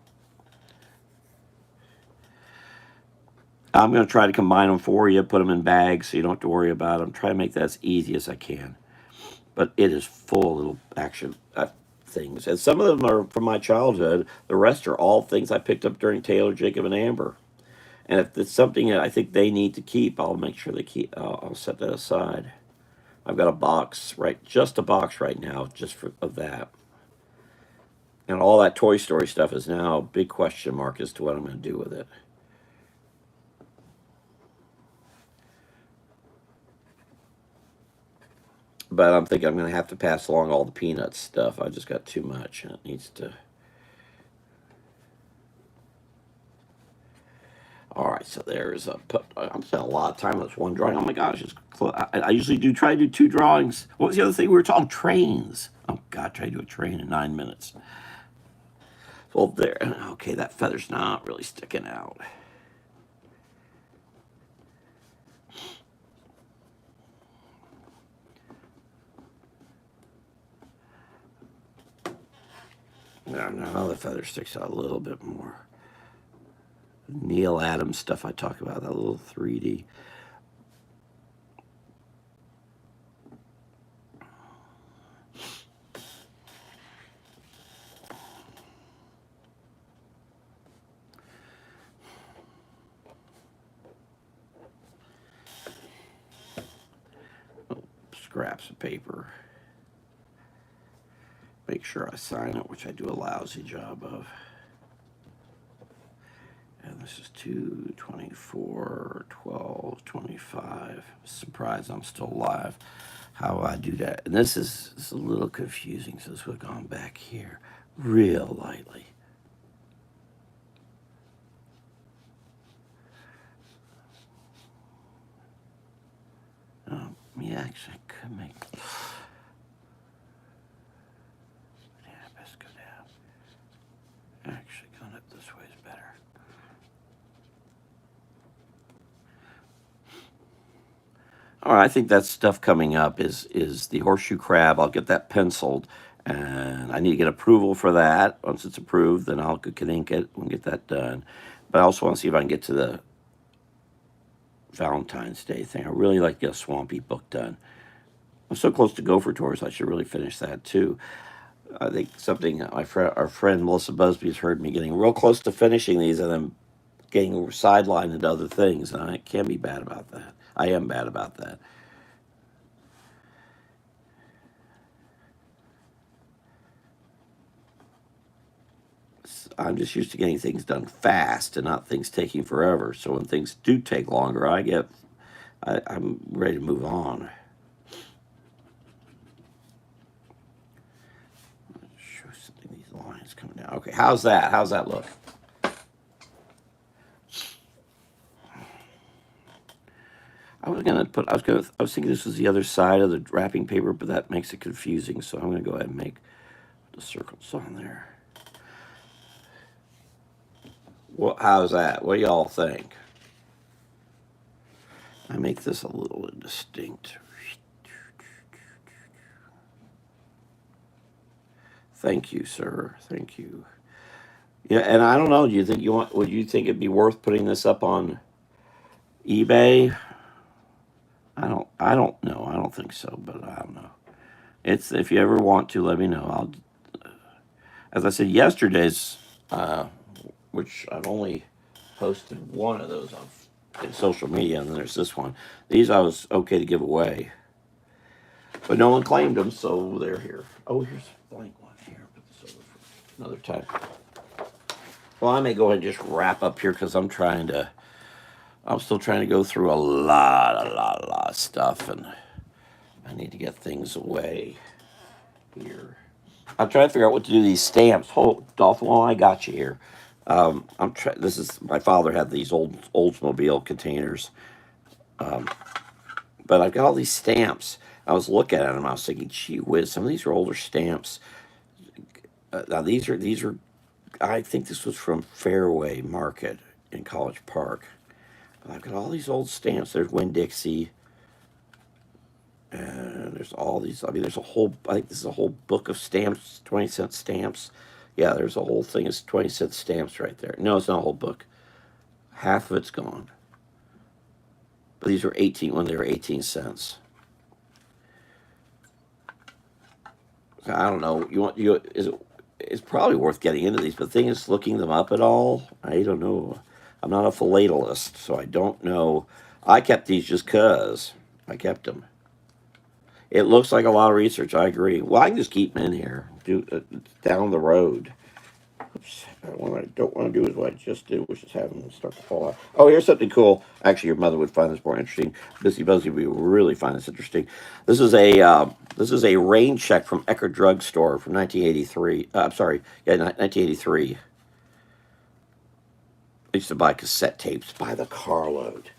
I'm going to try to combine them for you, put them in bags so you don't have to worry about them. Try to make that as easy as I can. But it is full of little action things. And some of them are from my childhood. The rest are all things I picked up during Taylor, Jacob, and Amber. And if it's something that I think they need to keep, I'll make sure they keep. I'll set that aside. I've got a box, just a box right now, of that. And all that Toy Story stuff is now a big question mark as to what I'm going to do with it. But I'm thinking I'm going to have to pass along all the Peanuts stuff. I just got too much, and it needs to. All right, so there's I'm spending a lot of time on this one drawing. Oh my gosh, I usually try to do 2 drawings. What was the other thing we were talking? Trains. Oh God, try to do a train in 9 minutes. Well, there. Okay, that feather's not really sticking out. Now the feather sticks out a little bit more. Neil Adams stuff I talk about, that little 3D. Scraps of paper. Make sure I sign it, which I do a lousy job of. And this is 2, 24, 12, 25. Surprised I'm still alive. How I do that. And this is a little confusing, so this would have gone back here real lightly. Yeah, actually, I could make. Yeah, best go down. Actually, going up this way is better. All right, I think that stuff coming up is the horseshoe crab. I'll get that penciled, and I need to get approval for that. Once it's approved, then I'll can ink it and get that done. But I also want to see if I can get to the Valentine's Day thing. I really like to get a Swampy book done. I'm so close to Gopher Tours, I should really finish that too. I think something our friend Melissa Busby has heard me getting real close to finishing these and then getting sidelined into other things, and I can't be bad about that. I am bad about that. I'm just used to getting things done fast and not things taking forever. So when things do take longer, I'm ready to move on. Show something. These lines coming down. Okay, how's that? How's that look? I was thinking this was the other side of the wrapping paper, but that makes it confusing. So I'm gonna go ahead and make the circles on there. Well, how's that? What do y'all think? I make this a little indistinct. Thank you, sir. Thank you. Yeah, and I don't know. Do you think would you think it'd be worth putting this up on eBay? I don't know. I don't think so, but I don't know. It's if you ever want to, let me know. As I said yesterday's, which I've only posted one of those in social media, and then there's this one. These I was okay to give away, but no one claimed them, so they're here. Oh, here's a blank one here. Put this over for another time. Well, I may go ahead and just wrap up here because I'm still trying to go through a lot of stuff, and I need to get things away here. I'm trying to figure out what to do with these stamps. Hold, Dolphin, while I got you here. This is my father had these old Oldsmobile containers, but I've got all these stamps. I was looking at them. I was thinking, gee whiz, some of these are older stamps. Now these are. I think this was from Fairway Market in College Park. But I've got all these old stamps. There's Winn-Dixie. And there's all these. I mean, I think this is a whole book of stamps, 20-cent stamps. Yeah, there's a whole thing of 20-cent stamps right there. No, it's not a whole book. Half of it's gone. But these were when they were 18 cents. I don't know. It's probably worth getting into these, but the thing is, looking them up at all, I don't know. I'm not a philatelist, so I don't know. I kept these just because I kept them. It looks like a lot of research. I agree. Well, I can just keep them in here. Down the road. Oops. What I don't want to do is what I just did, which is have them start to fall out. Oh, here's something cool. Actually, your mother would find this more interesting. Busy Buzzy would really find this interesting. This is a rain check from Eckerd Drug Store from 1983. I'm sorry, 1983. I used to buy cassette tapes by the carload.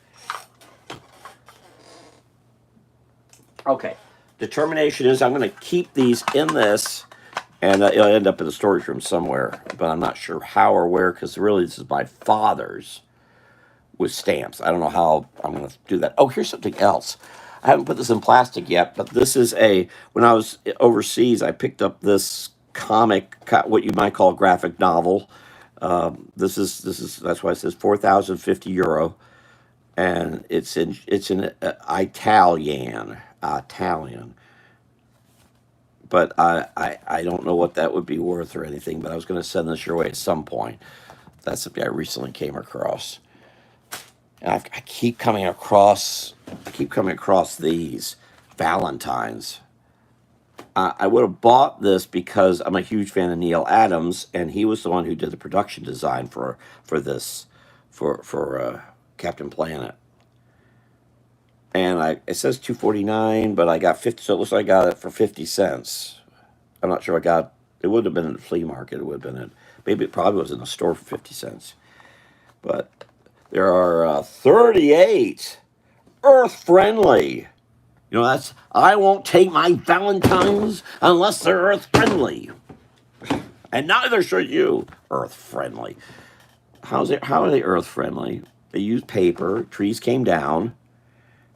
Okay. Determination is I'm going to keep these in this, and it'll end up in the storage room somewhere, but I'm not sure how or where, because really this is my father's with stamps. I don't know how I'm going to do that. Oh, here's something else. I haven't put this in plastic yet, but this is when I was overseas, I picked up this comic, what you might call a graphic novel. That's why it says 4,050 euro, and it's in Italian, but I don't know what that would be worth or anything. But I was going to send this your way at some point. That's something I recently came across. And I keep coming across these Valentines. I would have bought this because I'm a huge fan of Neil Adams, and he was the one who did the production design for this for Captain Planet. And it says $2.49, but I got 50, so it looks like I got it for 50 cents. I'm not sure I got. It would have been in the flea market. It would have been maybe it probably was in the store for 50 cents, but. There are 38 earth-friendly. I won't take my Valentines unless they're earth-friendly. And neither should you. Earth-friendly. How are they earth-friendly? They use paper. Trees came down.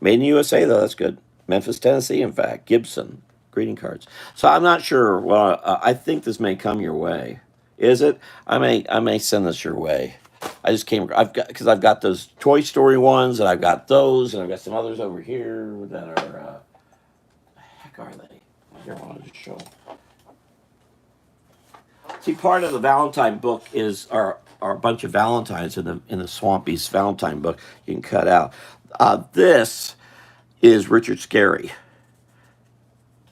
Made in the USA, though. That's good. Memphis, Tennessee, in fact. Gibson. Greeting cards. So I'm not sure. Well, I think this may come your way. Is it? I may send this your way. I just because I've got those Toy Story ones, and I've got those, and I've got some others over here that are, the heck are they? Here, I wanted to show. See, part of the Valentine book are a bunch of Valentines in the Swampy's Valentine book you can cut out. This is Richard Scarry,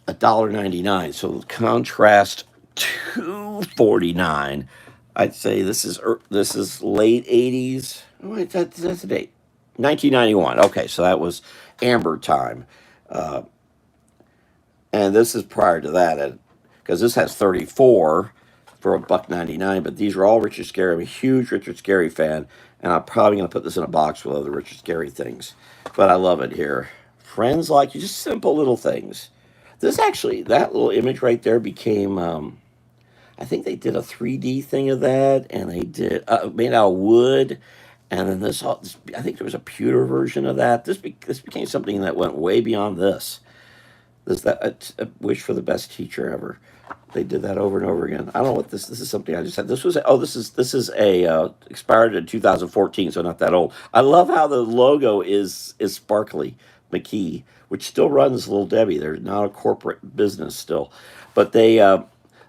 $1.99. So the contrast $2.49. I'd say this is late 80s. Oh, wait, that's the date. 1991. Okay, so that was Amber time. And this is prior to that, because this has 34 for $1.99, but these are all Richard Scarry. I'm a huge Richard Scarry fan, and I'm probably going to put this in a box with other Richard Scarry things. But I love it here. Friends like you, just simple little things. That little image right there became... I think they did a 3D thing of that, and they did made out of wood, and then I think there was a pewter version of that. This became something that went way beyond this. A wish for the best teacher ever. They did that over and over again. I don't know what this is. Something I just had. This is expired in 2014, so not that old. I love how the logo is sparkly McKee, which still runs Little Debbie. They're not a corporate business still, but they.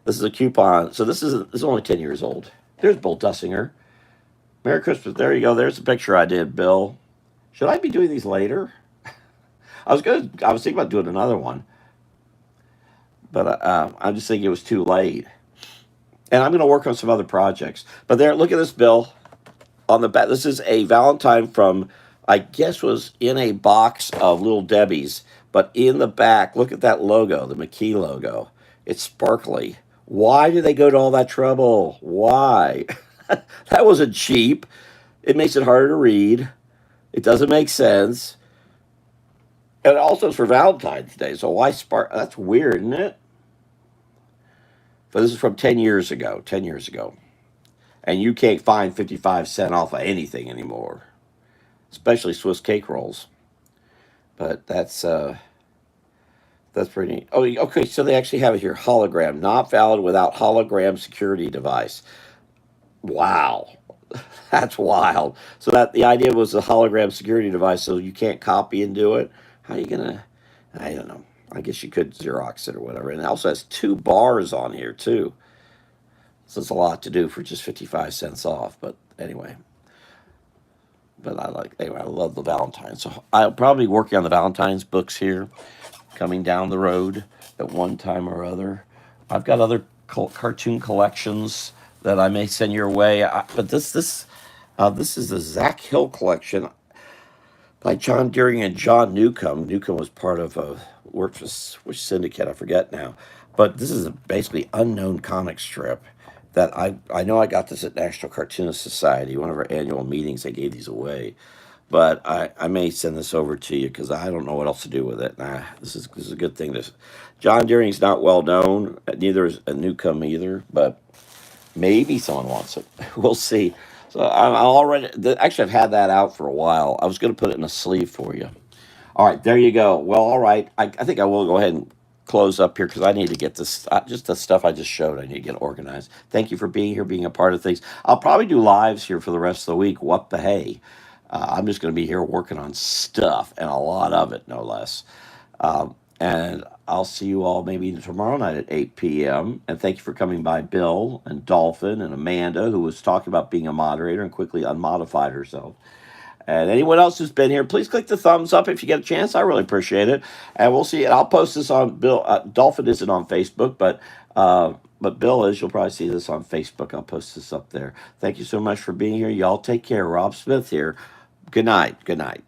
This is a coupon. So this is only 10 years old. There's Bill Dussinger. Merry Christmas. There you go. There's the picture I did, Bill. Should I be doing these later? I was thinking about doing another one. But I'm just thinking it was too late. And I'm going to work on some other projects. But there, look at this, Bill. On the back, this is a Valentine from, I guess, was in a box of Little Debbie's. But in the back, look at that logo, the McKee logo. It's sparkly. Why did they go to all that trouble? Why? That wasn't cheap. It makes it harder to read. It doesn't make sense. And also it's for Valentine's Day, so why spark? That's weird, isn't it? But this is from 10 years ago. 10 years ago. And you can't find 55 cents off of anything anymore. Especially Swiss cake rolls. But that's pretty neat. Oh, okay, so they actually have it here. Hologram. Not valid without hologram security device. Wow. That's wild. So the idea was a hologram security device, so you can't copy and do it. How are you going to... I don't know. I guess you could Xerox it or whatever. And it also has 2 bars on here, too. So it's a lot to do for just 55 cents off. But anyway. But I love the Valentines. So I'll probably be working on the Valentine's books here, coming down the road at one time or other. I've got other cartoon collections that I may send your way. But this is the Zach Hill collection by John Deering and John Newcomb. Newcomb was part of worked for which syndicate, I forget now. But this is a basically unknown comic strip. that I know I got this at National Cartoonist Society, one of our annual meetings. They gave these away, but I may send this over to you because I don't know what else to do with it. This is a good thing. This John Deering's not well known. Neither is a Newcomb either, but maybe someone wants it. We'll see. So I'm already. Actually, I've had that out for a while. I was going to put it in a sleeve for you. All right, there you go. Well, all right. I think I will go ahead and close up here because I need to get this, just the stuff I just showed. I need to get organized. Thank you for being here, being a part of things. I'll probably do lives here for the rest of the week. What the hey? I'm just going to be here working on stuff and a lot of it, no less. And I'll see you all maybe tomorrow night at 8 p.m. And thank you for coming by, Bill and Dolphin and Amanda, who was talking about being a moderator and quickly unmodified herself. And anyone else who's been here, please click the thumbs up if you get a chance. I really appreciate it. And we'll see. And I'll post this on Bill. Dolphin isn't on Facebook, but Bill is. You'll probably see this on Facebook. I'll post this up there. Thank you so much for being here. Y'all take care. Rob Smith here. Good night. Good night.